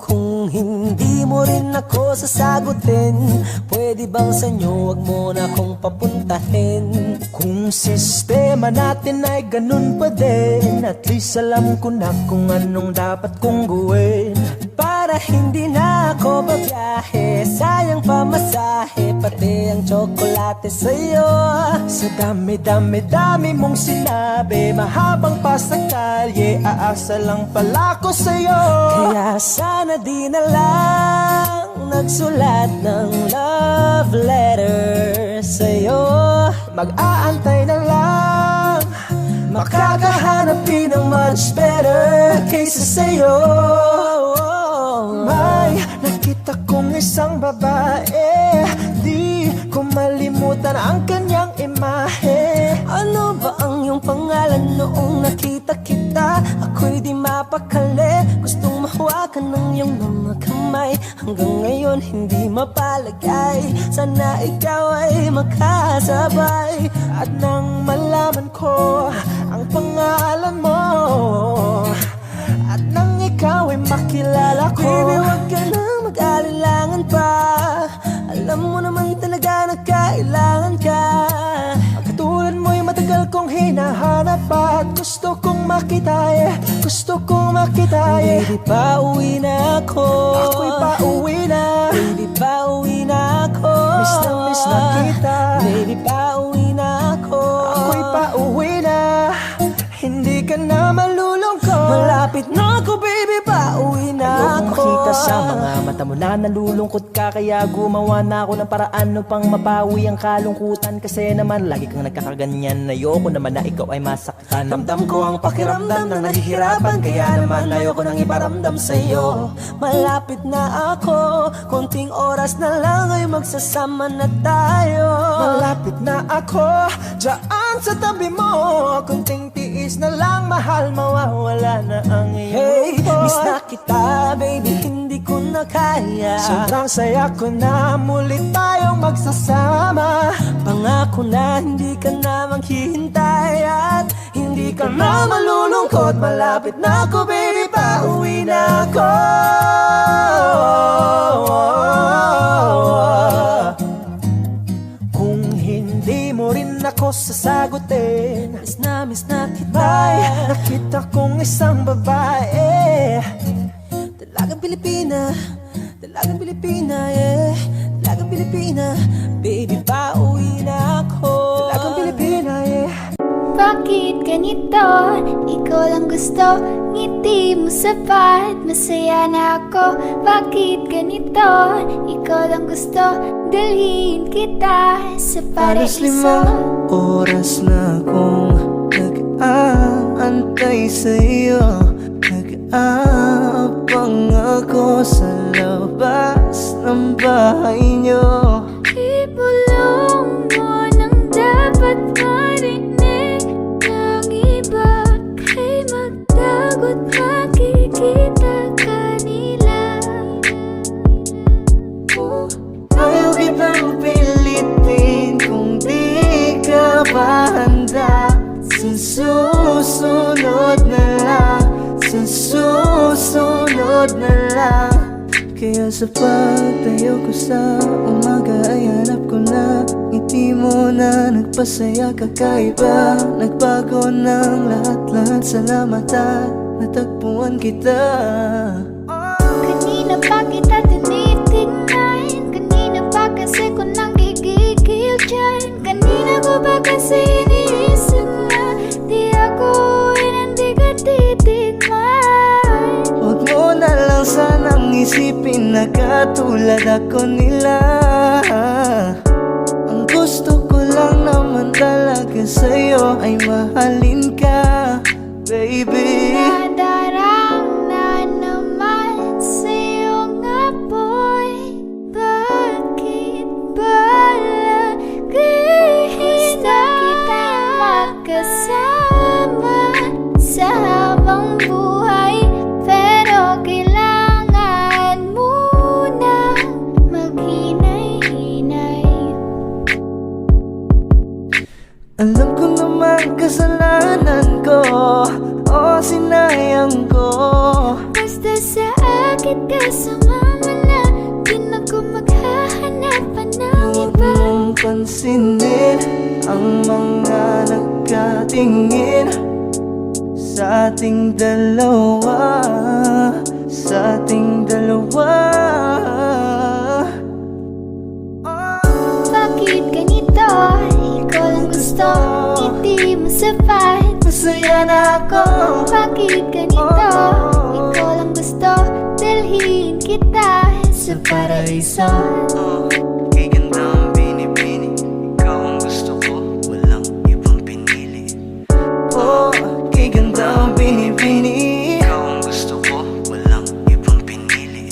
Kung hindi mo rin ako sasagutin, pwede bang sa inyo wag mo na akong papuntahin? Kung sistema natin ay ganun pa din, at least alam ko na kung anong dapat kong gawin. Para hindi na ako babiyahe, sayang pamasahe, pati ang tsokolate sa'yo. Sa dami-dami-dami mong sinabi, mahabang pa sa kalye, aasa lang pala ko sa'yo. Kaya sana di na lang nagsulat ng love letter sa'yo. Mag-aantay na lang, makakahanap din ng much better kaysa sa'yo. May nakita kong isang babae, di ko malimutan ang kanyang imahe. Ano ba ang iyong pangalan noong nakita kita? Ako'y di mapakali, gustong mahawakan ng iyong mga kamay. Hanggang ngayon hindi mapalagay, sana ikaw ay makasabay. At nang malaman ko ang pangalan mo, at nang ikaw ay makilala ko, baby, wag ka na mag-alinlangan pa. Alam mo naman talaga na kailangan ka. ang katulad mo'y matagal kong hinahanap at gusto kong makita gusto kong makita Baby, pauwi na ako. Ako'y pauwi na, Baby, pauwi na ako. miss na kita. Baby, pauwi na ako. Ako'y pauwi na, hindi ka na malulungkot. Malapit na ako, baby, pauwi na Ayokong ako. makita sa mga mata mo na nalulungkot ka, kaya gumawa na ako ng paraan upang mapawi ang kalungkutan. Kasi naman lagi kang nagkakaganyan, ayoko naman na ikaw ay masaktan. Ramdam ko ang pakiramdam ng nahihirapan, kaya naman ayoko nang iparamdam sa'yo. Malapit na ako, konting oras na lang ay magsasama na tayo. Malapit na ako, dyan sa tabi mo, kunting tiis na lang, mahal, mawawala na ang Hey, iyong miss na kita, baby, hindi ko na kaya. Sobrang saya ko na muli tayong magsasama. Pangako na hindi ka na maghihintay at hindi ka na malulungkot. Malapit na ako, baby, pauwi na ako. Kung hindi mo rin ako sasagutin, Miss na kita. may nakita kong isang babae. Dalagang Pilipina, dalagang Pilipina, yeah. Dalagang Pilipina, baby, pauwi na ako. Dalagang Pilipina, yeah. Bakit ganito? Ikaw lang gusto, ngiti mo sapat, masaya na ako. Bakit ganito? Ikaw lang gusto, dalhin kita sa Halos paraiso. 5 oras na akong nag-aantay sa'yo. Nag-aabang ako sa labas ng bahay niyo. Ibulong mo nang dapat marinig ng iba, kay magdagot makikita kanila. Ayaw kitang pilitin kung di ka pa handa. Sa susunod na lang, sa susunod na lang. Kaya sa pagtayo ko sa umaga ay hanap ko na ngiti mo na nagpasaya, kakaiba. Nagbago ng lahat-lahat, salamat at natagpuan kita. Kanina pa kita tinitingnan, kanina pa kasi ko nang gigigil dyan. Kanina ko ba kasi iniisip na di ako hindi ka titigman. Huwag mo na lang sanang isipin na katulad ako nila. Ang gusto ko lang naman talaga sa'yo ay mahalin ka, baby. Nadarang na naman sa iyong apoy. Bakit ba lagi na kita magkasama sa habang buhay? Pero kailangan muna maghinay-hinay. Alam ko naman kasalanan ko, Kahit kasama na, di na ko maghahanapan ng Huwag iba. mong pansinin ang mga nagkatingin sa ating dalawa, sa ating dalawa. Bakit ganito? Ikaw lang gusto, hindi mo sapat. Masaya na ako. Bakit ganito? Ikaw lang gusto, dalhin kita sa paraiso. Kay ganda ang binibini, ikaw ang gusto ko, walang ibang pinili. Oh, kay ganda ang binibini, ikaw ang gusto ko, walang ibang pinili.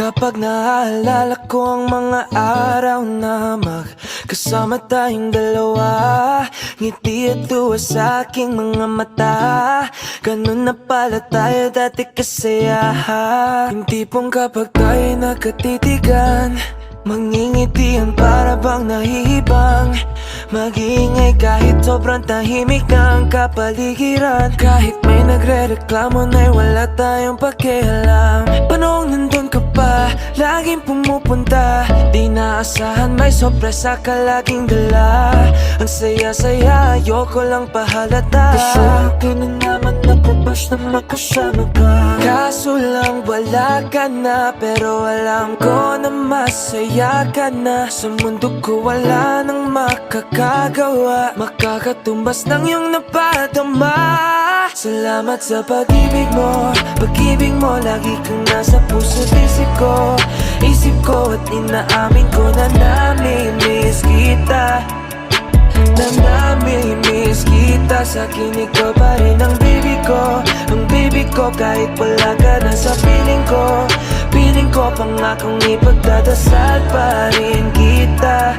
Kapag naaalala ko ang mga araw na magkasama tayong dalawa, ngiti at tuwa sa aking mga mata. Ganun na pala tayo dati kasaya. Yung tipong kapag tayo nagkatitigan, mangingitian para bang nahihibang. Mag-iingay kahit sobrang tahimik na ang kapaligiran. Kahit may nagre-reklamo na'y wala tayong pakialam. Panong nandun ka pa, laging pumupunta. Di naasahan may sorpresa ka laging dala. Ang saya-saya, ayoko lang pahalata. Kasi ako na naman napupas na makasama ka. Kaso lang wala ka na, pero alam ko na masaya ka na. Sa mundo ko wala nang makakagawa, makakatumbas ng iyong napadama. Salamat sa pag-ibig mo, pag-ibig mo. Lagi kang nasa puso't isip ko. Isip ko at inaamin ko na namimiss kita, na namimiss kita. Sa'kin ikaw pa rin ang baby ko, ang baby ko. Kahit wala ka na sa piling ko, piling ko pangakong ipagdadasal pa rin kita,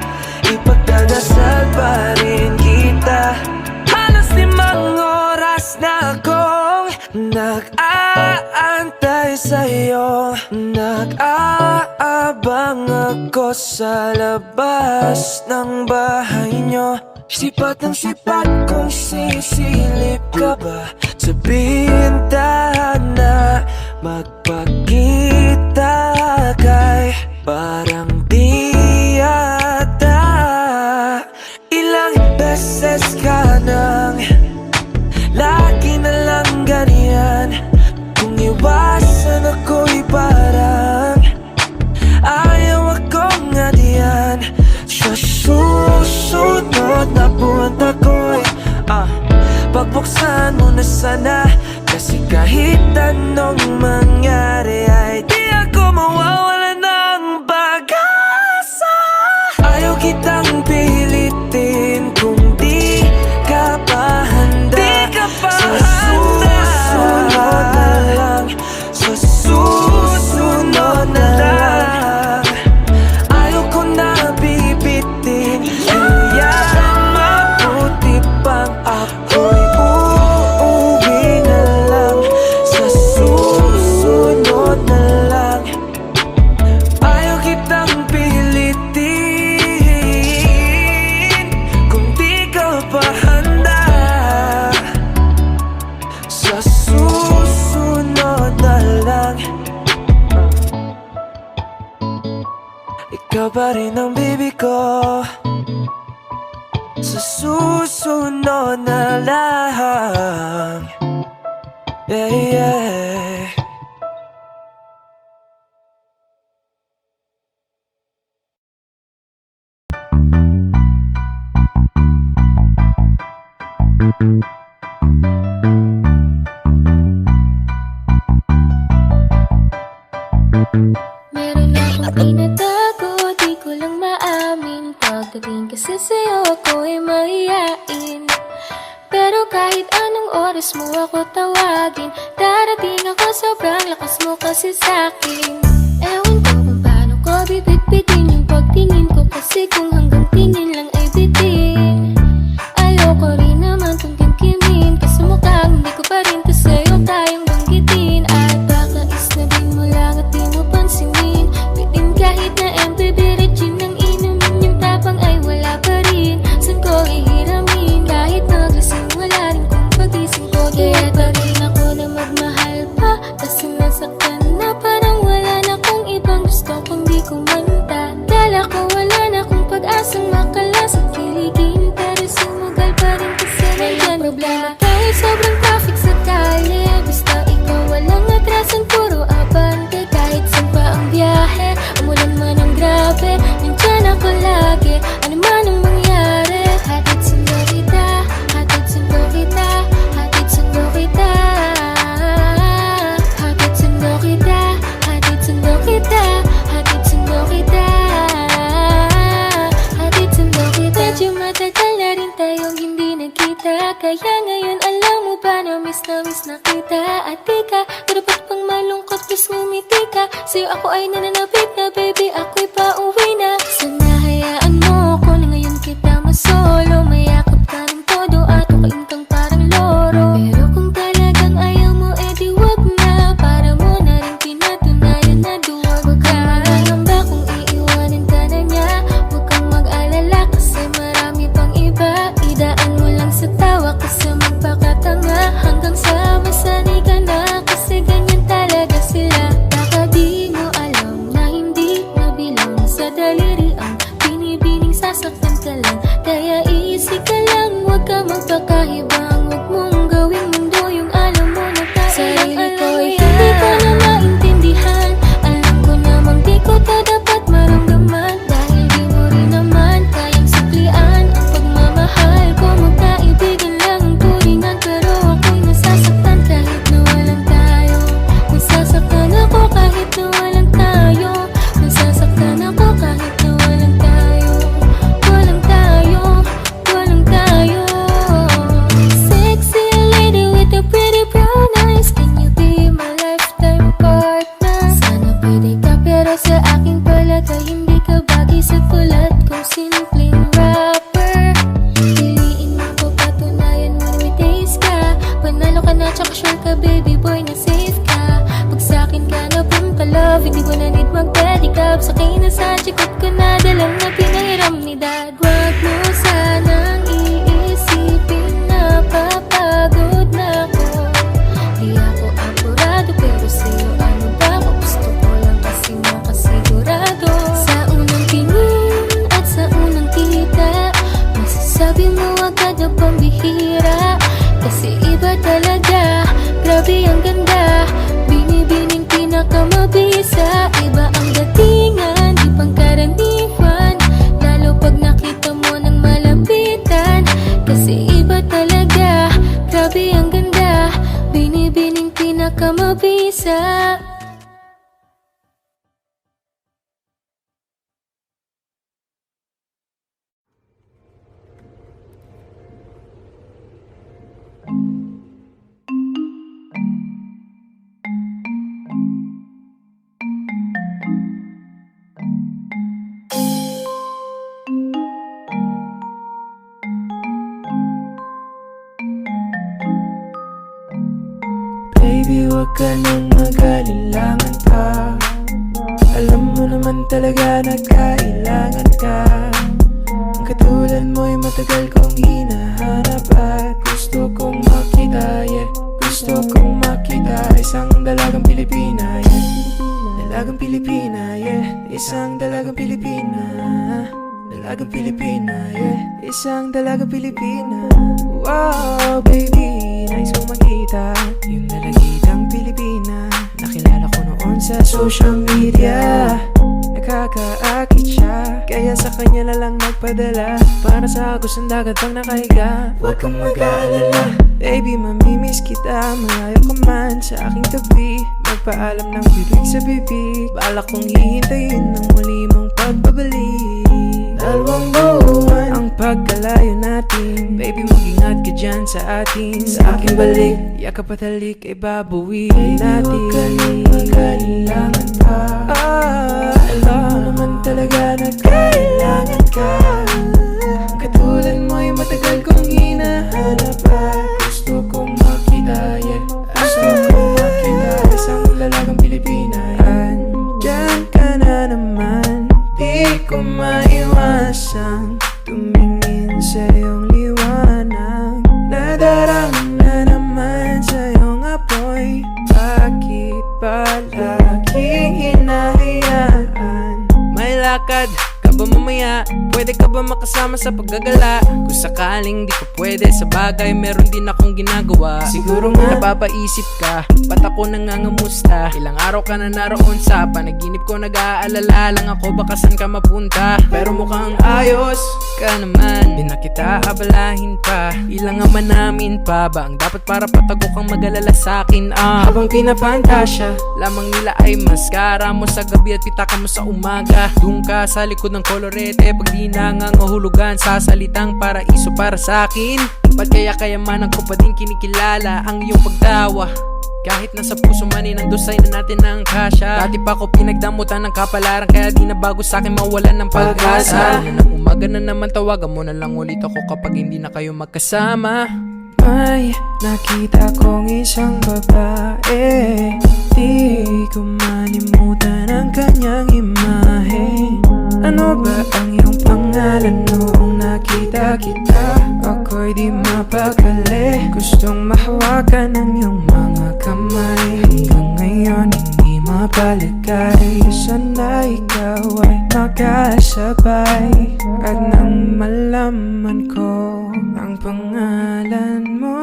ipagdadasal pa rin kita. Halos 5 oras na akong nag-aantay sa'yo, nag-aabang ako sa labas ng bahay nyo. Sipat ng sipat kung sisilip ka ba sa bintana. Magpakita kay parang di yata. Ilang beses ka nang lagi na lang ganyan. Kung iwasan ako'y parang ayaw akong ngadiyan. Sa susunod na buwan ako'y pagbuksan mo na sana. Kasi kahit anong mangyari ay di ako mawawala ng pag-asa. Ayaw kitang pilitin kung di ka pa handa. Sa susunod na lang, sa susunod na lang. Ayaw ko na bibitin, kaya mabuti pang ako'y uuwi na lang. Sa susunod na lang. Ayaw kitang pilitin kung di ka pa handa. Sa susunod na lang. Ikaw pa rin ang baby ko. Sa susunod na lang. Yeah, yeah. Meron akong tinatago, di ko lang maamin. Pagdating kasi sa'yo ako ay mahihain. Pero kahit anong oras mo ako tawagin, darating ako, sobrang lakas mo kasi sa'kin. Ewan ko kung paano ko bibit-bitin yung pagtingin ko, kasi kung hanggang tingin lang ay bitin. Ayoko rin naman tong kimkimin, kasi mukhang hindi ko pa rin to sa'yo kayang banggitin. At baka isnabin mo lang at di mo pansinin, bitin kahit na MPB regime ng inumin, yung tapang ay wala pa rin. San ko ihiramin, kahit naglasing wala rin kung pagising ko. Kaya pa rin ako na magmahal pa, kasi nasaktan na parang wala na kung ibang gusto kung di ko manta. Kala ko wala na kung pag-asang makalas at kiligin, pero sumugal pa rin kasi nandyan problema tayo. Sobrang traffic sa kalye, basta ikaw walang atrasan, puro abante. Kahit saan pa ang biyahe, umulan man ang grabe, nandyan ako lagi, ano man ang mangyari. Hatid sundo kita, hatid sundo kita, hatid sundo kita. Hatid sundo kita, hatid sundo kita, hatid sundo kita. Hatid sundo kita. Medyo matagal na rin tayong hindi nagkita, kaya ngayon alam mo ba na miss na kita. At di ka dapat pang malungkot, please ngumiti ka. Sa'yo ako ay nananapit na, baby, ako'y pauwi na. Sana hayaan mo ko na ngayon kita masolo, mayakap ka ng todo at ukain kang parang loro. Pero kung talagang ayaw mo, edi wag na, para mo na rin pinatunayan na duwag. Huwag kang mag-alamba kung iiwanan ka na niya, huwag kang mag-alala kasi marami pang iba. Idaan mo lang sa tawa kasi magpakatanga, hanggang sa masanay ka na, kasi ganyan talaga sila. Baka di mo alam na hindi nabilang sa daliri ang binibining sasaktan ka lang. Kaya easy ka lang, huwag ka magpakahibang, huwag mong gawing mundo yung alam mo na tayo lang. Sarili ko ay hindi ko na maintindihan, alam ko namang di ko to dapat maramdaman, dahil di mo rin naman kayang suklian ang pagmamahal ko. Magkaibigan lang ang turingan, pero ako'y nasasaktan kahit na walang tayo. Nasasaktan ako kahit na walang tayo. Nasasaktan ako kahit na walang tayo. Walang tayo, walang tayo. Sexy lady with the pretty brown eyes, can you be my lifetime partner? Sana pwede ka, pero sa aking palagay hindi ka bagay sa tulad kong simpleng rapper. Piliin mo ko, patunayan mo na may taste ka, panalo ka na tsaka sure ka baby boy na safe ka. Pag sa'kin ka na love, hindi ko na need mag-pedicab, sakay na sa chikot ko na dalang na pinahiram ni dad. Wag mo sanang iisipin na papagod na ako, di ako apurado, pero sa'yo ano ba ako, gusto ko lang kasi makasigurado. Sa unang tingin at sa unang kita, masasabi mo agad na pambihira, kasi iba talaga, grabe ang ganda, binibining pinakamabisa. Iba ang datingan, di pangkaraniwan, lalo pag nakita mo ng malapitan, kasi iba talaga, grabe ang ganda, binibining pinakamabisa. Baby, wag ka nang mag-alilangan pa, alam mo naman talaga na kailangan ka. Ang katulad mo'y matagal kong hinahanap, at gusto kong makita, yeah, gusto kong makita. Isang dalagang Pilipina, yeah, dalagang Pilipina, yeah, isang dalagang Pilipina, dalagang Pilipina, yeah, isang dalagang Pilipina. Wow, baby, nais kong makita yung dalagitang Pilipina. Nakilala ko noon sa social media, nakakaakit siya, kaya sa kanya na lang nagpadala, para sa agos ng dagat pang nakahiga. Huwag kang mag-aalala, baby, mamimiss kita, malayo ka man sa aking tabi. Magpaalam ng bibig sa bibig, balak kong hihintayin ng muli mong pagbabalik. Dalawang buwan ang pagkalayo natin. Baby, mag-ingat ka dyan sa atin. Sa aking balik, yakap at halik ay babawiin natin. Kailangan pa. Alam mo naman talaga na kailangan ka. Katulad mo'y matagal kong hinahanap pa. Gusto kong makita, yeah. Gusto kong makita isang lalagang Pilipina. Andyan ka na naman, di ko maiwasang tumingin sa iyong liwanag. Nadarama na naman sa iyong apoy. Bakit ba laging hinahayaan? May lakad ka ba mamaya? Pwede ka ba makasama sa paggagala? Kung sakaling di ka pwede sa bagay, meron din akong ginagawa. Siguro nga napapaisip ka, ba't ako nangangamusta? Ilang araw ka na naroon sa panaginip ko, nag-aalala lang ako baka saan ka mapunta. Pero mukhang ayos ka naman, di na kita abalahin pa. Ilang naman namin pa ba ang dapat para patago kang mag-alala sa'kin? Habang pinapantasya lamang nila ay maskara mo sa gabi at pitaka mo sa umaga. Doon ka sa likod ng kolorete, pag di nangangahulugan sa salitang paraiso para sa'kin. Ba't kaya kayamanan ko pa din kinikilala ang iyong pagtawa? Kahit nasa puso man inandusay na natin ang kasya. Dati pa ko pinagdamutan ng kapalaran, kaya di na bago sa'kin mawalan ng pag-asa. Ng umaga na naman tawagan mo na lang ulit ako kapag hindi na kayo magkasama. May nakita kong isang babae, di ko manimutan ang kanyang imahe. Ano ba ang iyong pangalan noong nakita kita? Ako'y di mapakali, gustong mahawakan ang iyong mga kamay. Hanggang ngayon hindi mapaligay, sana ikaw ay makasabay. At nang malaman ko ang pangalan mo,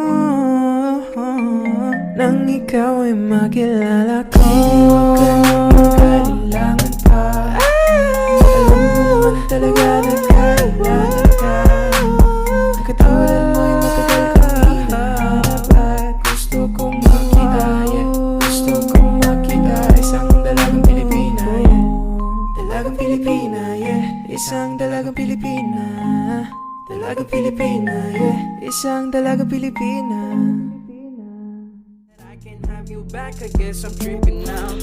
nang ikaw ay makilala ko, kailangan pa. Talaga na kailangan ka. Katulad mo'y matagal kong hinahanap at gusto kong makita, yeah. Gusto kong makita isang dalagang Pilipina, yeah. Dalagang Pilipina, yeah. Isang dalagang Pilipina. Dalagang Pilipina, yeah. Isang dalagang Pilipina. I can't have you back, I guess I'm tripping now.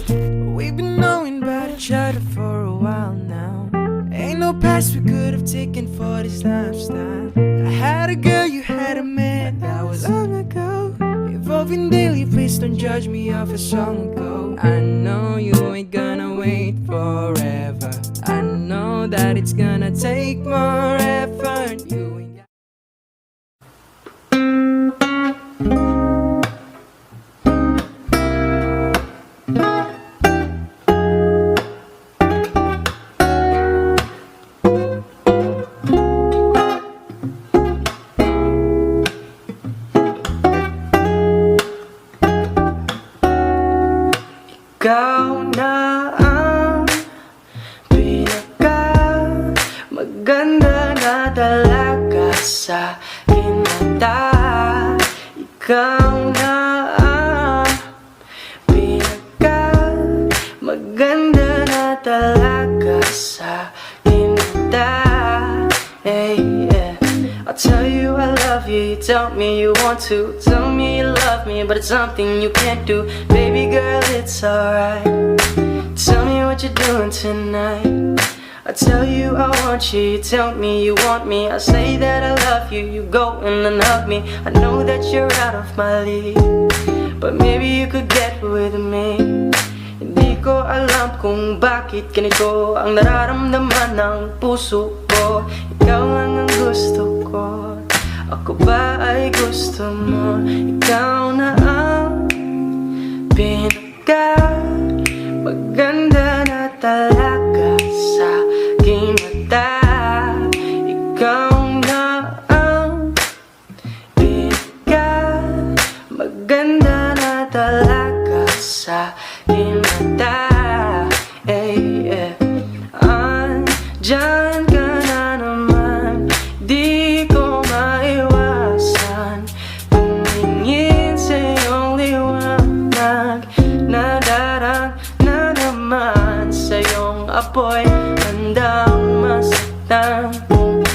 We've been knowing about each other for a while now. Ain't no past we could have taken for this lifestyle. I had a girl, you had a man, that was long ago. Evolving daily, please don't judge me off a song ago. I know you ain't gonna wait forever. I know that it's gonna take more effort. You ain't got ikaw na ang pinaka maganda na talaga sa kinata. Ikaw na ang pinaka maganda na talaga sa kinata. Hey, yeah. I'll tell you I love you, you tell me you want to. Tell me you love me, but it's something you can't do. Baby girl, it's alright. Tell me what you're doing tonight. I tell you I want you, you tell me you want me. I say that I love you, you go in and hug me. I know that you're out of my league, but maybe you could get with me. Hindi ko alam kung bakit ganito ang nararamdaman ng puso ko. Ikaw lang ang gusto ko, ako ba ay gusto mo? Ikaw na ang pinaka maganda na talaga sa aking mata. Ikaw na ang pinaka maganda na talaga sa aking mata. Hey, yeah. Andyan ka na naman, di ko maiwasan tumingin sa iyong liwanag. Nadarang na naman sa iyong apoy, handang masaktan kung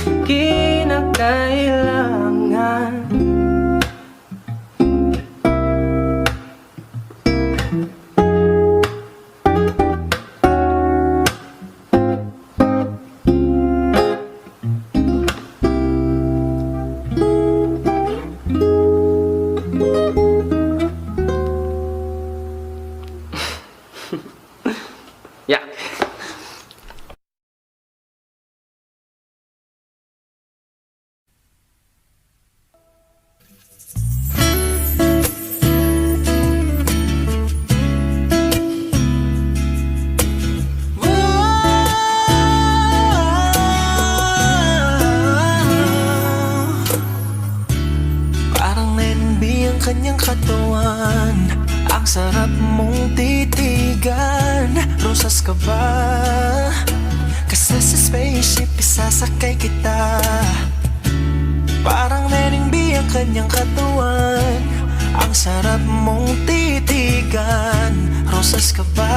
sarap mong titigan. Rosas ka ba?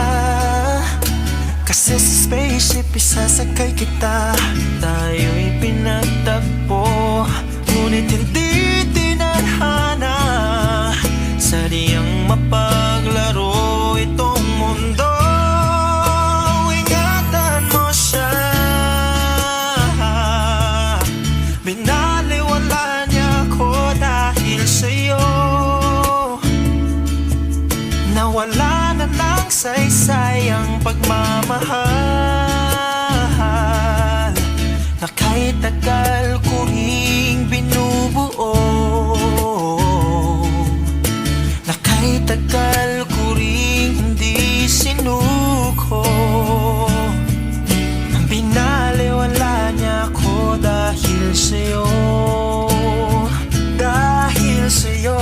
Kasi sa spaceship isasakay kita. Tayo'y pinagtagpo, ngunit hindi tinadhana. Sadyang mapaglaro itong mundo. Ingatan mo siya. Binaliwala niya ako dahil sa'yo. Nawala na ng saysay ang pagmamahal na kahit tagal ko ring binubuo, na kahit tagal ko ring hindi sinuko. Binaliwala niya ako dahil sa'yo, dahil sa'yo.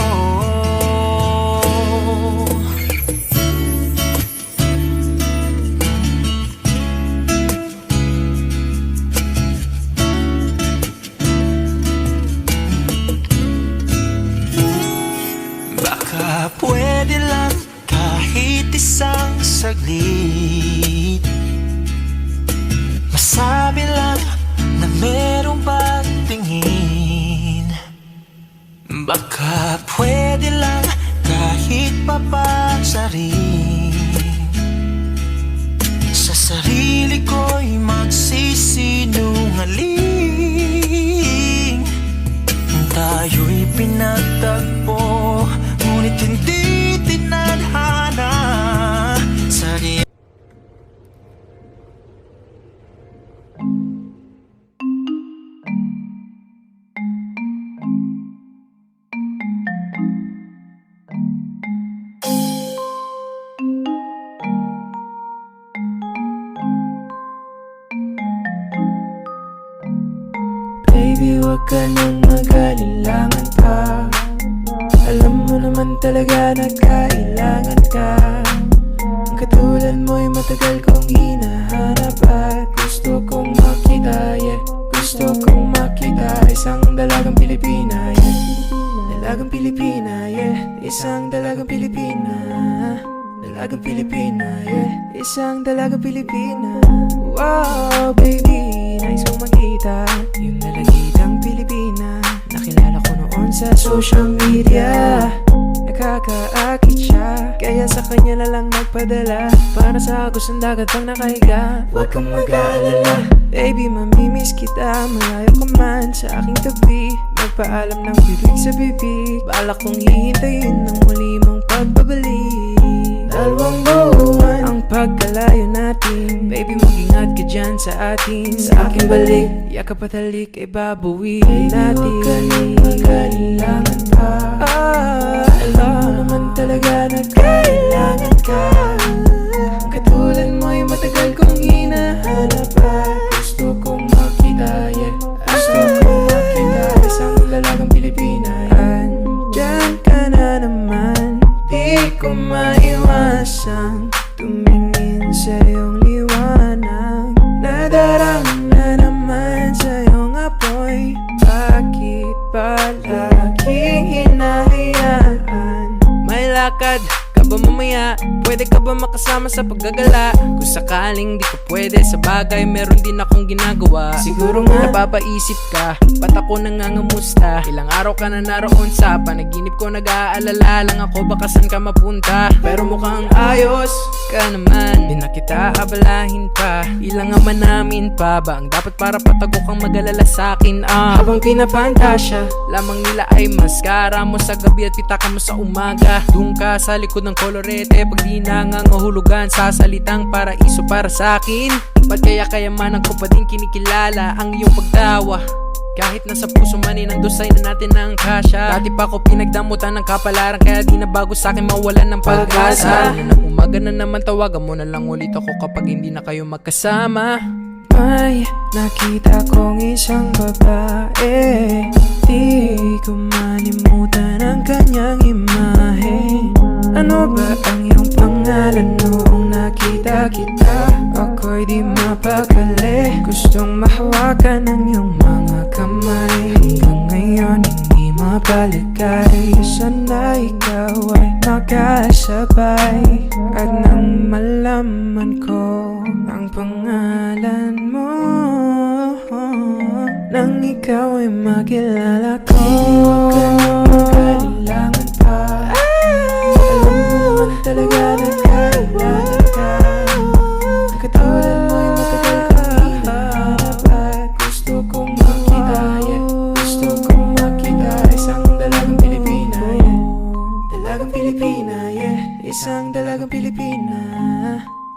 Pwede lang kahit isang saglit, masabi lang na merong pagtingin. Baka pwede lang kahit papasarin, sa sarili ko'y magsisinungaling. Tayo'y pinagtagpo, ngunit hindi tinadhana. Sadyang Baby, wag ka nang mag-alilangan pa. Alam mo naman talaga na kailangan ka. Ang katulad mo'y matagal kong hinahanap at gusto kong makita, yeah. Gusto kong makita isang dalagang Pilipina, yeah. Dalagang Pilipina, yeah. Isang dalagang Pilipina. Dalagang Pilipina, yeah. Isang dalagang Pilipina. Wow, baby, nice kong makita yung dalagitang Pilipina. Nakilala ko noon sa social media. Nakakaakit siya, kaya sa kanya na lang nagpadala. Para sa agos ng dagat pang nakahiga. Huwag kang mag-aalala, baby, mamimiss kita. Malayo ka man sa aking tabi, magpaalam ng bibig sa bibig. Balak kong hihintayin ng muli mong pagbabalik. Dalawang buwan ang pagkalayo natin, baby, mag-ingat ka dyan sa atin. Sa aking balik, yakap at halik ay babawiin natin. Baby, huwag ka nang mag-alilangan pa. Alam mo naman talaga na kailangan ka. Katulad mo'y matagal kong hinahanap at gusto kong makita, yeah. Gusto kong makita isang dalagang Pilipina. Andyan ka na naman, di ko maiwasang tumingin sa iyong liwanag. Nadarama na naman sa iyong apoy. Bakit palaging hinahayaan? May lakad ka ba mamaya? Pwede ka ba makasama sa paggagala? Kung sakaling di ka pwede sa bagay, meron din akong ginagawa. Siguro nga napapaisip ka, ba't ako nangangamusta? Ilang araw ka na naroon sa panaginip ko, nag-aalala lang ako baka saan ka mapunta. Pero mukhang ayos ka naman, di na kita abalahin pa. Ilang ama namin pa ba ang dapat para patago kang mag-alala sa'kin? Habang pinapantasya lamang nila ay maskara mo sa gabi at pitaka mo sa umaga. Doon ka sa likod ng kolorete, pag di nangangahulugan sa salitang paraiso para sa'kin. Ba't kaya kayamanan ko pa din kinikilala ang iyong pagtawa? Kahit nasa puso man inandusay na natin ang kasya. Dati pa ko pinagdamutan ng kapalaran, kaya di na bago sa'kin mawalan ng pag-asa. Ng umaga na naman tawagan mo na lang ulit ako kapag hindi na kayo magkasama. May nakita kong isang babae, di ko malimutan ang kanyang imahe. Ano ba ang iyong pangalan noong nakita kita? Ako'y di mapakali, gustong mahawakan ang iyong mga kamay. Hanggang ngayon hindi mapalagay. Sana ikaw ay makasabay. At nang malaman ko ang pangalan mo, nang ikaw ay makilala ko, kailangan pa. Alam mo naman talaga na kailangan ka. Katulad mo ay matagal kong hinahanap. At gusto kong makita, yeah. Gusto kong makita isang dalagang Pilipina, yeah. Dalagang Pilipina, yeah. Isang dalagang Pilipina.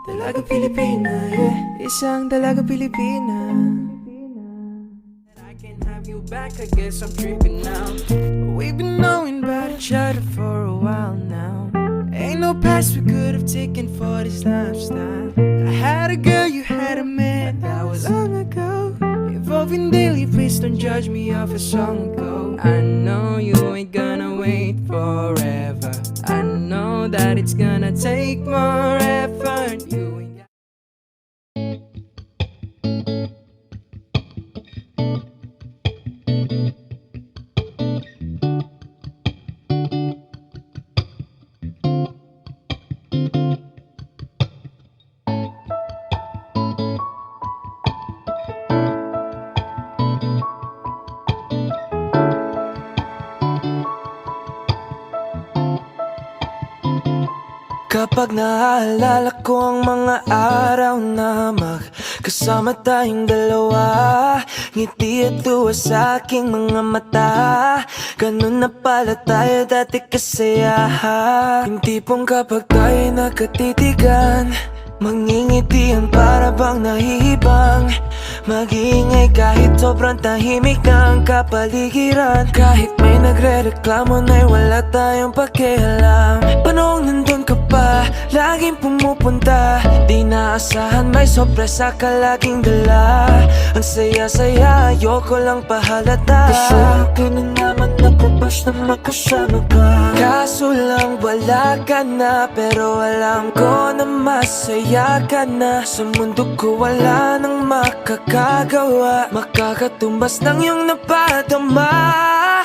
Dalagang Pilipina, yeah. Isang dalagang Pilipina. I can't have you back, I guess I'm tripping now. We've been knowing about each other for a while now. Ain't no past we could have taken for this lifestyle. I had a girl, you had a man, but that was long ago. Evolving daily, please don't judge me off a song ago. I know you ain't gonna wait forever. I know that it's gonna take more effort. You ain't got Kapag naaalala ko ang mga araw na magkasama tayong dalawa, ngiti at tuwa sa aking mga mata. Ganun na pala tayo dati kasaya. Yung tipong kapag tayo nakatitigan, mangingitian para bang nahihibang. Mag-iingay kahit sobrang tahimik na ang kapaligiran. Kahit may nagre-reklamo na'y wala tayong pakialam. Panong nandun ka pa, laging pumupunta. Di naasahan may sorpresa ka laging dala. Ang saya-saya, ayoko lang pahalata. Kasi ako na naman napupas na makasama ka. Kaso lang wala ka na, pero alam ko na masaya ka na. Sa mundo ko wala nang makakagawa, makakatumbas ng iyong napadama.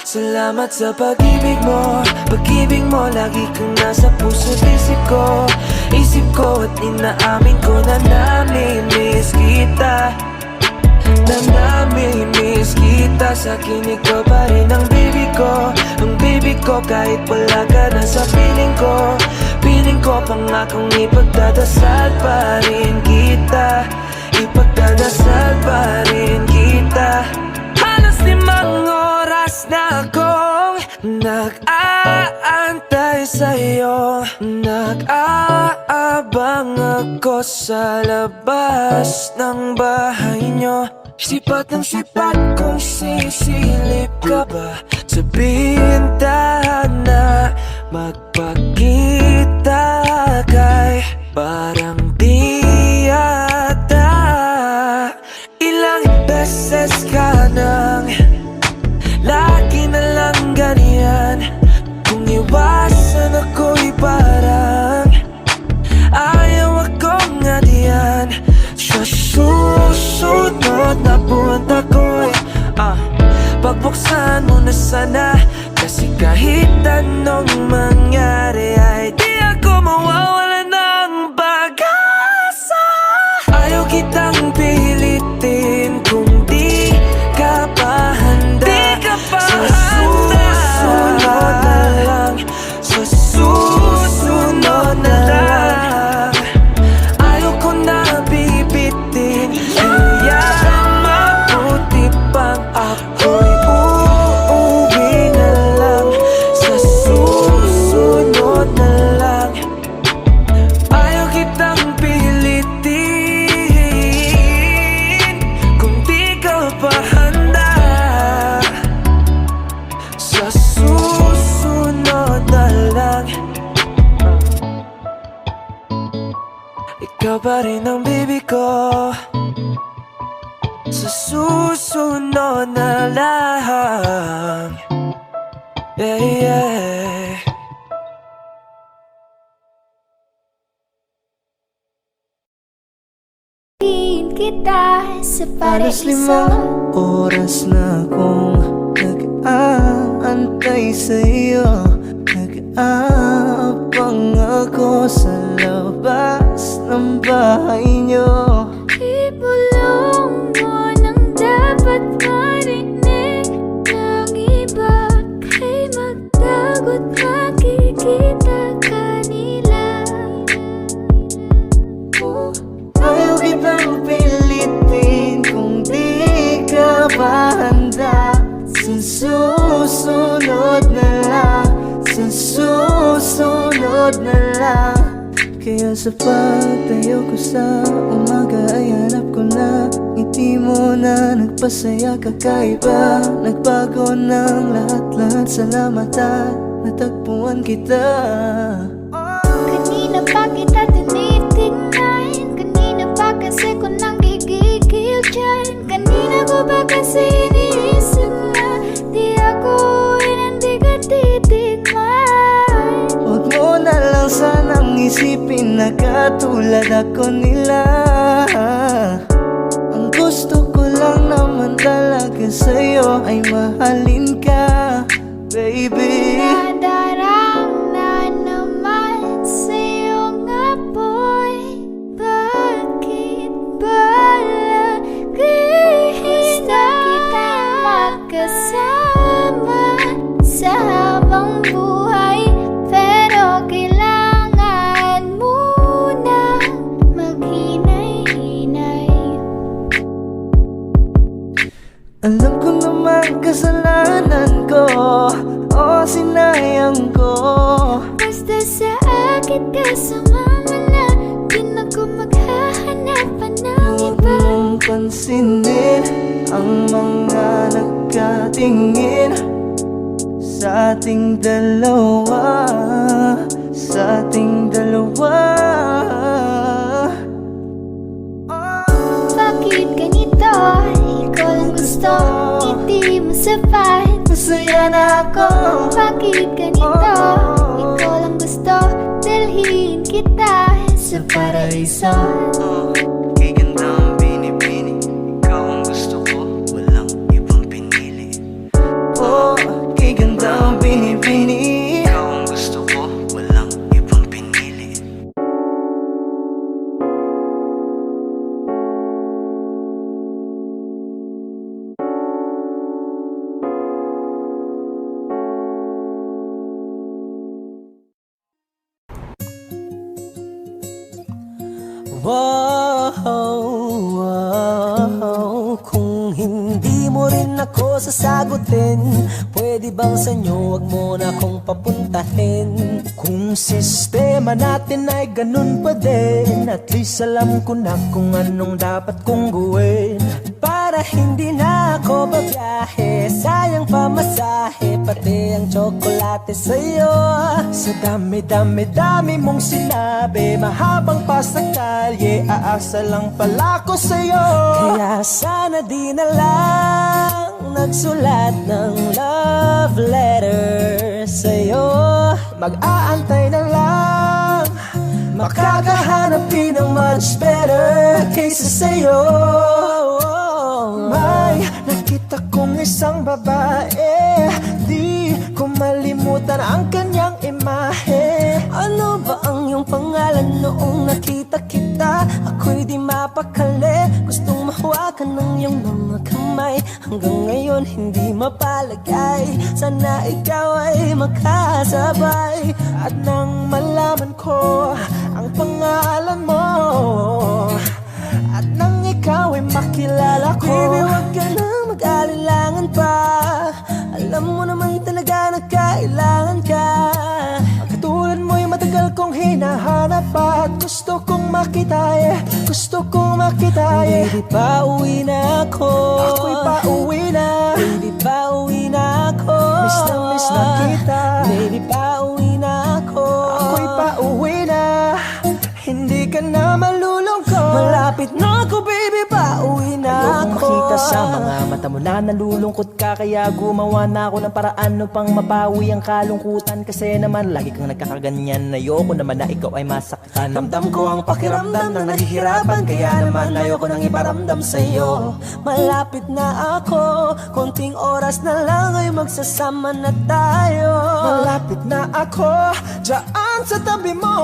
Salamat sa pag-ibig mo, pag-ibig mo. Lagi kang nasa puso't isip ko. Isip ko at inaamin ko na namimiss kita. Na namimiss kita. Sa'kin ikaw pa rin ang baby ko. Ang baby ko kahit wala ka na sa piling ko. Piling ko pangakong ipagdadasal pa rin kita. Ipagdadasal pa rin kita. Halos 5 oras na akong nag-aantay sa'yo. Nag-aabang ako sa labas ng bahay nyo. Sipat ng sipat kung sisilip ka ba sa bintana. Magpakita kay parang di yata. Ilang beses ka nang lagi na lang ganyan. Kung iwasan ako'y parang ayaw akong ngadiyan. Sa susunod na buwan ako'y pagbuksan mo na sana. Kasi kahit anong mangyari ay di ako mawawala ng pag-asa. Ayaw kitang pilitin kung di ka pa handa. Sa susunod na lang, sa susunod na lang. Ayaw ko na bibitin, kaya mabuti pang ako'y uuwi na lang. Sa susunod na lang. Ayaw kitang pilitin kung di ka pa handa. Sa susunod na lang. Ikaw pa rin ang baby ko. Sa susunod na lang. Yeah, yeah. Tingin kita sa Halos 5 paraiso. oras na akong nag-aantay nag-aantay sa'yo. Nag-aabang ako sa labas ng bahay nyo. Ibulong mo nang dapat marinig ng iba. Kay magdagot makikita kanila. Ayaw kitang pilitin kung di ka pa handa. Sa susunod na lang, sa susunod na lang. Kaya sa pagtayo ko sa umaga ay hanap ko na ngiti mo na nagpasaya kakaiba. Nagbago ng lahat-lahat, salamat at natagpuan kita. Kanina pa kita tinitingnan, kanina pa kasi ko nang gigigil dyan. Kanina ko ba kasi iniisip na di ako hindi ka titigman. Huwag mo na lang sanang isipin na katulad ako nila. Ang gusto ko lang naman talaga sa'yo ay mahalin ka, baby. Nadarang na naman sa'yo nga boy. Bakit ba lagi na kita magkasama sa habang buhay? Pero kailangan muna maghinay-hinay. Alam ko naman kasalanan ko, o sinayang ko. Basta sa akin ka sumama na, di na ko maghahanapan ng Huwag iba. mong pansinin ang mga nagkatingin sa ating dalawa, sa ating dalawa. Bakit ganito? Ikaw lang gusto, ngiti mo sapat. Masaya na ako. Bakit ganito? Ikaw lang gusto, dalhin kita sa paraiso. Kay ganda ang binibini, ikaw ang gusto ko, walang ibang pinili. Oh, kay ganda ang binibini, ikaw ang gusto ko, walang ibang pinili. Wow, kung hindi mo rin ako sasagutin, pwede bang sa inyo wag mo na akong papuntahin? Kung sistema natin ay ganun pa din, at least alam ko na kung anong dapat kong gawin. Para hindi na ako babiyahe, sayang pamasahe, pati ang tsokolate sa'yo. Sa dami-dami-dami mong sinabi, mahabang pa sa kalye, aasa lang pala ko sa'yo. Kaya sana di na lang nagsulat ng love letter sa'yo. Mag-aantay na lang, makakahanap din ng much better kaysa sa'yo. May nakita kong isang babae, di ko malimutan ang kanyang imahe. Ano ba ang iyong pangalan noong nakita kita? Ako'y di mapakali, gustong mahawakan ng iyong mga kamay. Hanggang ngayon hindi mapalagay, sana ikaw ay makasabay. At nang malaman ko ang pangalan mo, at nang ikaw ay makilala ko, Baby, wag ka na mag-alilangan pa, alam mo naman talaga na kailangan ka. katulad mo'y matagal kong hinahanap pa, at gusto kong makita gusto kong makita Baby, pauwi na ako. Ako'y pauwi na, Baby, pauwi na ako. miss na kita. Baby, pauwi na ako. Ako'y pauwi na, hindi ka na malulungkot. Malapit na ako, baby, pauwi na Ayokong ako. makita Sa mga mata mo na nalulungkot ka, kaya gumawa na ako ng paraan upang mapawi ang kalungkutan. Kasi naman lagi kang nagkakaganyan, ayoko naman na ikaw ay masaktan. Ramdam ko ang pakiramdam ng nahihirapan, kaya naman ayoko nang iparamdam sa'yo. Malapit na ako, konting oras na lang ay magsasama na tayo. Malapit na ako, dyan sa tabi mo.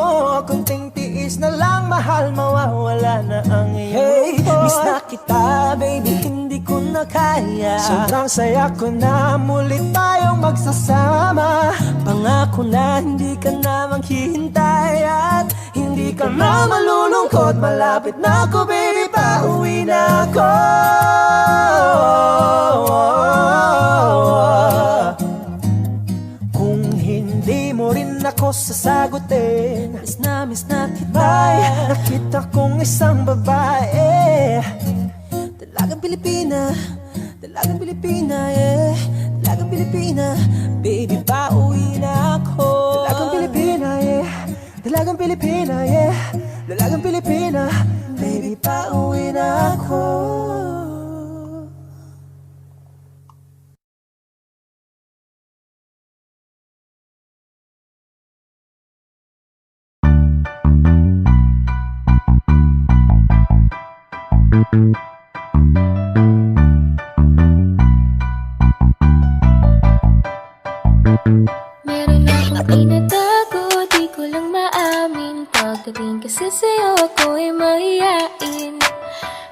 Kunting tiis na lang, mahal, mawawala na ang Hey, iyong miss na kita, baby, hindi ko na kaya. Sobrang saya ko na muli tayong magsasama. Pangako na hindi ka na maghihintay at hindi ka na malulungkot. Malapit na ako, baby, pauwi na ako. Kung hindi mo rin ako sasagutin, Miss na kita. may nakita kong isang babae. Dalagang Pilipina, dalagang Pilipina, yeah. Dalagang Pilipina, baby, pauwi na ako. Dalagang Pilipina, yeah. Dalagang Pilipina, yeah. Dalagang Pilipina, baby, pauwi na ako. Meron akong tinatago, di ko lang maamin. Pagdating kasi sa'yo ako ay mahihain.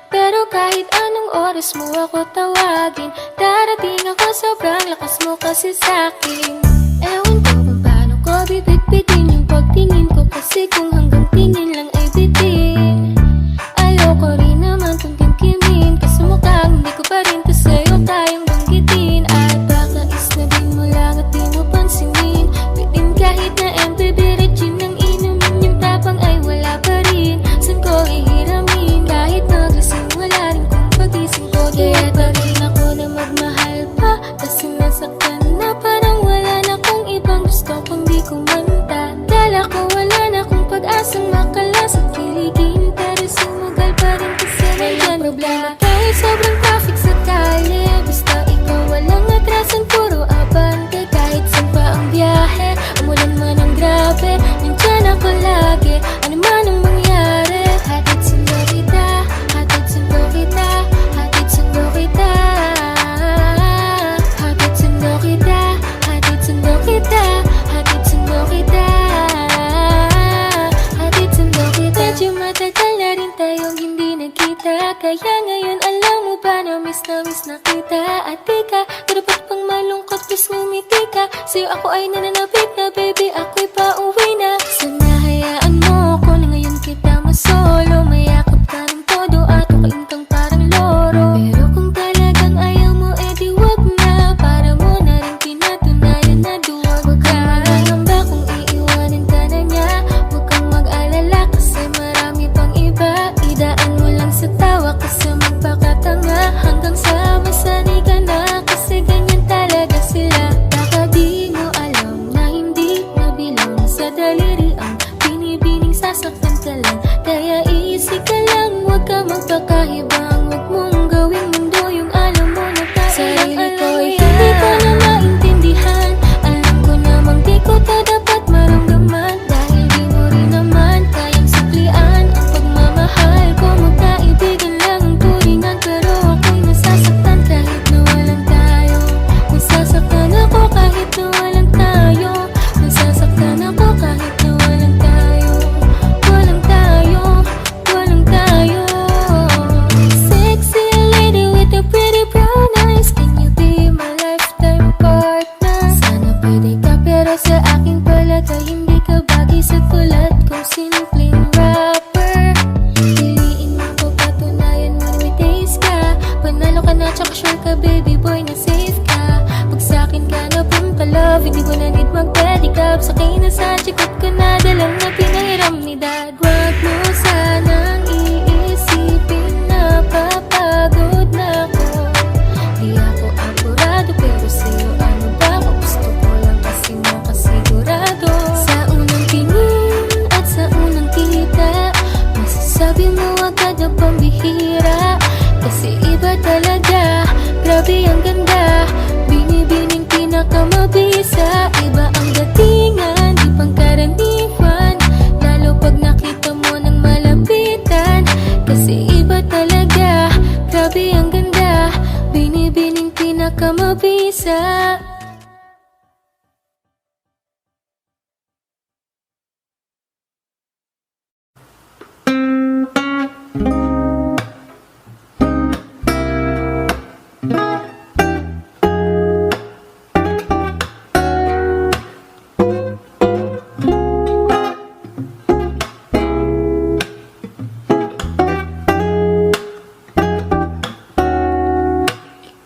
Pero kahit anong oras mo ako tawagin, darating ako, sobrang lakas mo kasi sa'kin. Ewan ko kung paano ko bibit-bitin yung pagtingin ko, kasi kung hanggang tingin lang ay bitin. Ayoko rin naman kung kimkimin, kasi mukhang hindi ko pa rin to sa'yo kayang banggitin. At baka isnabin mo lang at di mo pansinin, bitin kahit na MPB regime ng inumin, yung tapang ay wala pa rin. San ko ihiramin, kahit naglasing wala rin kung pagising ko. Kaya pa rin ako na magmahal pa, kasi nasaktan na parang wala na kung ibang gusto kung di ko manta. Kala ko wala na kung pag-asang makalas at kiligin, pero sumugal pa rin kasi walang problema. Kahit sobrang traffic sa kalye, basta ikaw walang atrasan, puro abante. Kahit saan pa ang biyahe, umulan man ang grabe, nandyan ako lagi, ano man ang mangyari. Hatid sundo kita, hatid sundo kita, hatid sundo kita. Hatid sundo kita, hatid sundo kita, hatid sundo kita. Hatid sundo kita. Medyo matagal na rin tayong hindi nagkita, kaya ngayon alam mo ba na miss na kita. At di ka dapat pang malungkot, please ngumiti ka. Sa'yo ako ay nananapit na, baby, ako'y pauwi na. Sana hayaan mo ko na ngayon kita masolo, mayakap ka ng todo at ukain kang parang loro. Pero kung talagang ayaw mo, edi wag na, para mo na rin pinatunayan na duwag ka. Magangamba kung iiwanan ka na niya, huwag kang mag-alala kasi marami pang iba. Idaan mo lang sa tawa kasi magpakatanga, hanggang sa masanay ka na, kasi ganyan talaga sila. Baka di mo alam na hindi nabilang sa daliri ang binibining sasaktan ka lang. Kaya easy ka lang, huwag ka magpakahibang, huwag mong gawing mundo yung alam mo na tayo. Sarili ko ay hindi ko na maintindihan, alam ko namang di ko to dapat maramdaman, dahil di mo rin naman kayang suklian ang pagmamahal ko. Magkaibigan lang ang turingan, pero ako'y nasasaktan kahit na walang tayo. Nasasaktan ako kahit na walang tayo. Nasasaktan ako kahit na walang tayo. Walang tayo, walang tayo. Sexy lady with the pretty brown eyes, can you be my lifetime partner? Sana pwede ka, pero sa aking palagay hindi ka bagay sa tulad kong simpleng rapper. Piliin mo ko, patunayan mo may taste ka. Panalo ka na, tsaka sure ka, baby boy, na safe ka. Pag sa'kin ka na punta, love, hindi ko na need mag-pedicab. Sakay na sa chikot ko na, dalang na pinahiram ni dad. Wag mo sanang iisipin na papagod na ako. Di ako apurado, pero sa'yo ano ba ako? Gusto ko lang kasi makasigurado. Sa unang tingin at sa unang kita, masasabi mo agad na pambihira, kasi iba talaga Grabe ang ganda, binibining pinakamabisa. Iba ang datingan, di pangkaraniwan, lalo pag nakita mo ng malapitan. Kasi iba talaga, grabe ang ganda, binibining pinakamabisa.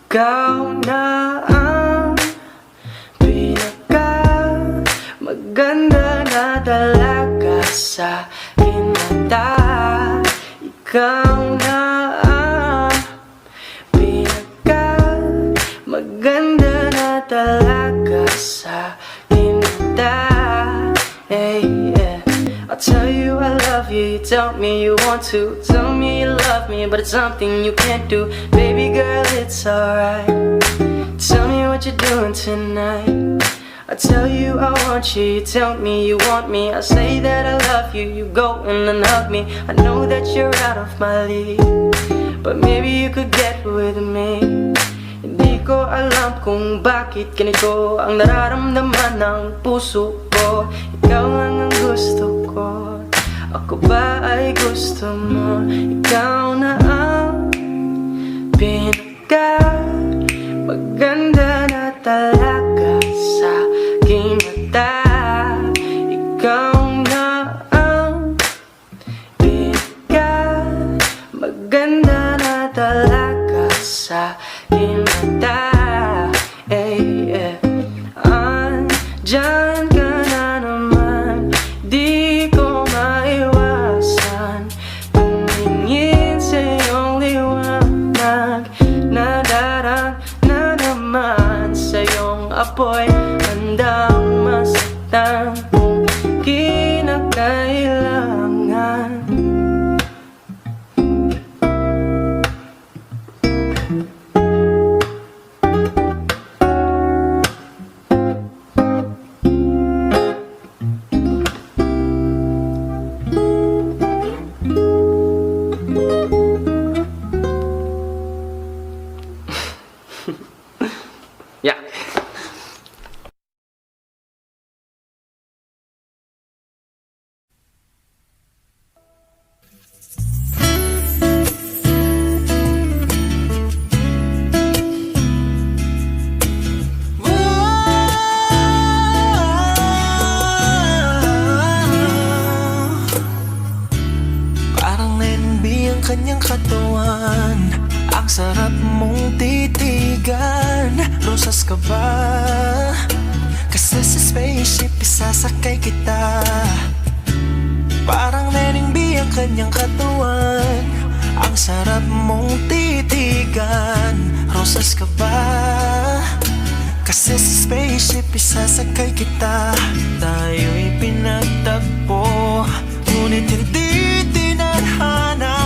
Ikaw na ang pinaka maganda na dalaga sa aking mata. Ikaw na ang pinaka maganda na dalaga sa aking mata. Hey, yeah. I'll tell you I love you, you tell me you want to. Tell me you love me, but it's something you can't do. Baby girl, it's alright. Tell me what you're doing tonight. I tell you I want you, you tell me you want me. I say that I love you, you go in and hug me. I know that you're out of my league, but maybe you could get with me. Hindi ko alam kung bakit ganito ang nararamdaman ng puso ko. Ikaw lang ang gusto ko, ako ba ay gusto mo? Ikaw na ang pinaka maganda na talaga sa aking mata. Ikaw na ang pinaka maganda na talaga sa aking mata. Hey, yeah. Andyan ka na naman, di ko maiwasan tumingin sa iyong liwanag. Nadarang na naman sa iyong apoy, handang masaktan kung kinakailangan. Yeah. Parang NB ang kanyang katawan, ang sarap mong titigan. Rosas ka ba? Kasi sa spaceship isasakay kita. Parang Neneng B ang kanyang katawan, ang sarap mong titigan. Rosas ka ba? Kasi sa spaceship isasakay kita. Tayo'y pinagtagpo, ngunit hindi tinadhana.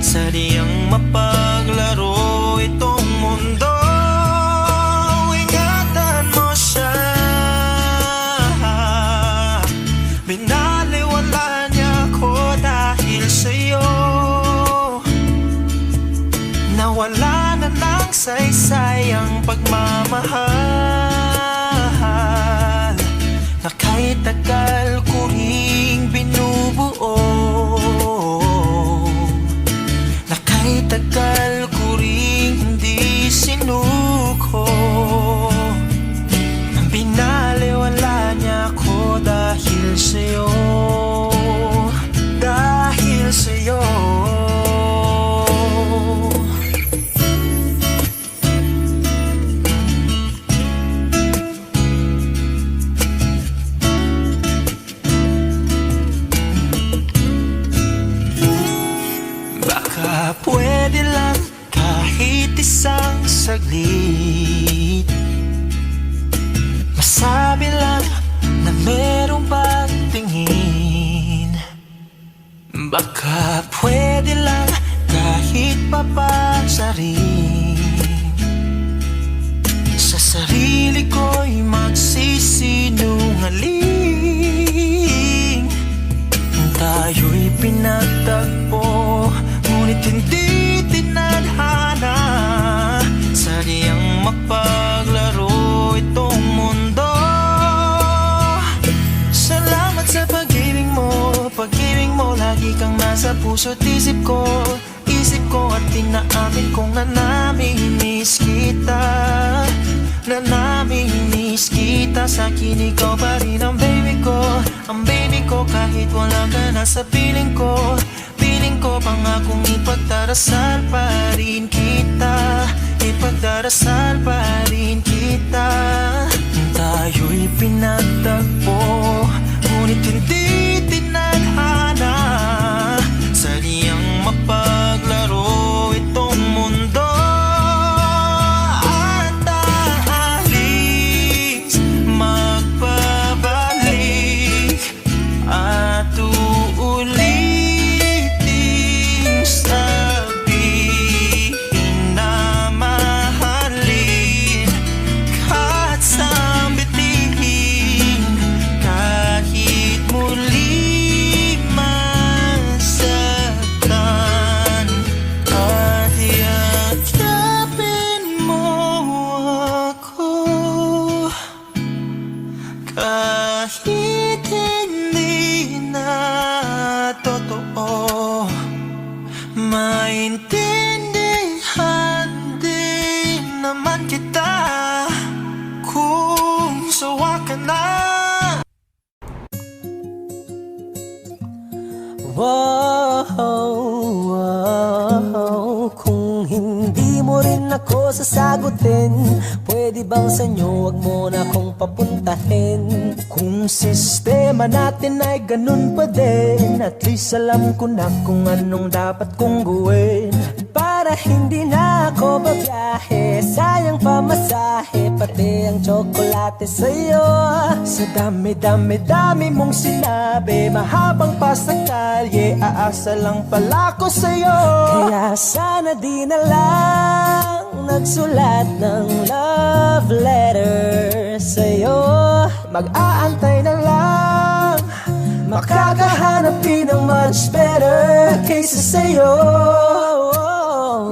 Sadyang mapaglaro itong mundo. Ingatan mo siya, binaliwala niya ako dahil sa'yo. Nawala na ng saysay ang pagmamahal na kahit tagal ko ring binubuo, na kahit tagal ko ring hindi sinuko. Binaliwala niya ako dahil sa'yo, dahil sa'yo. Baka pwede lang kahit isang saglit, masabi lang na meron bang tingin. Baka pwede lang kahit papansarin, pinagtagpo, ngunit hindi tinadhana. Sadyang mapaglaro itong mundo. Salamat sa pag-ibig mo, lagi kang nasa puso't isip ko. Isip ko at tinaamin kong nanamimiss kita. Nanamimiss kita. Sa'kin ikaw pa rin ang baby ko. Ang baby ko kahit wala ka na sa piling ko. Piling ko pangakong ipagdarasal pa rin kita. Ipagdarasal pa rin kita. Tayo'y pinagtagpo, ngunit hindi tinadhana. Sadyang mapaglaro itong mundo. At aalis, magpabalik, at uuliting sabihin na mahalin. Kahit sambitin, kahit muli masaktan, at yakapin mo ako. Kahit hindi na totoo, maintindihan din naman kita kung sawa ka na. Wow, kung hindi mo rin ako sasagutin, pwede bang sa inyo wag mo na akong papuntahin? Kung sistema natin ay ganun pa din, at least alam ko na kung anong dapat kong gawin. Para hindi na ako babiyahe, sayang pamasahe, pati ang tsokolate sa'yo. Sa dami-dami-dami mong sinabi, mahabang pa sa kalye, aasa lang pala ko sa'yo. Kaya sana di na lang nagsulat ng love letter sa'yo. Mag-aantay na lang, makakahanap din ng much better kaysa sa'yo.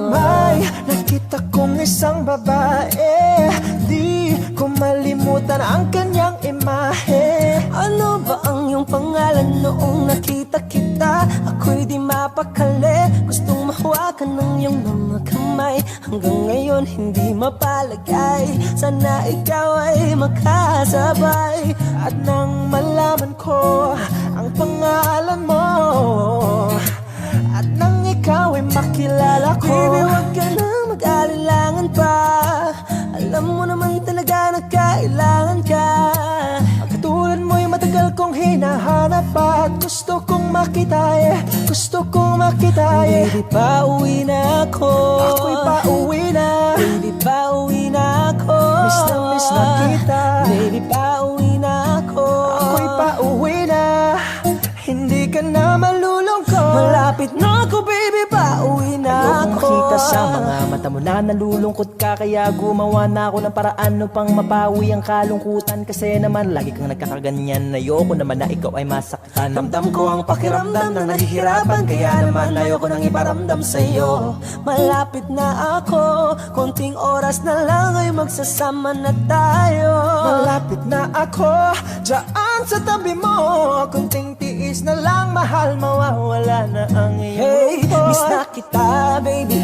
May nakita kong isang babae, di ko malimutan ang kanyang imahe. Ano ba ang iyong pangalan noong nakita kita? Ako'y di mapakali, gustong mahawakan ng iyong mga kamay. Hanggang ngayon hindi mapalagay, sana ikaw ay makasabay. At nang malaman ko ang pangalan mo, at nang ikaw ay makilala ko, Baby, wag ka na mag-alilangan pa, alam mo naman talaga na kailangan ka. katulad mo'y matagal kong hinahanap pa, at gusto kong makita gusto kong makita Baby, pauwi na ako. Ako'y pauwi na, Baby, pauwi na ako. miss na kita. Baby, pauwi na ako. Ako'y pauwi na, hindi ka na malulungkot. Malapit na ako, baby, pauwi na Huwag ako. makita sa mga mata mo na nalulungkot ka, kaya gumawa na ako ng paraan upang mapawi ang kalungkutan. Kasi naman lagi kang nagkakaganyan, ayoko naman na ikaw ay masaktan. Ramdam ko ang pakiramdam ng nahihirapan, kaya naman ayoko nang iparamdam sa'yo. Malapit na ako, konting oras na lang ay magsasama na tayo. Malapit na ako, dyan sa tabi mo, kunting tiis na lang, mahal, mawawala na ang iyong Hey, lungkot. miss na kita, baby,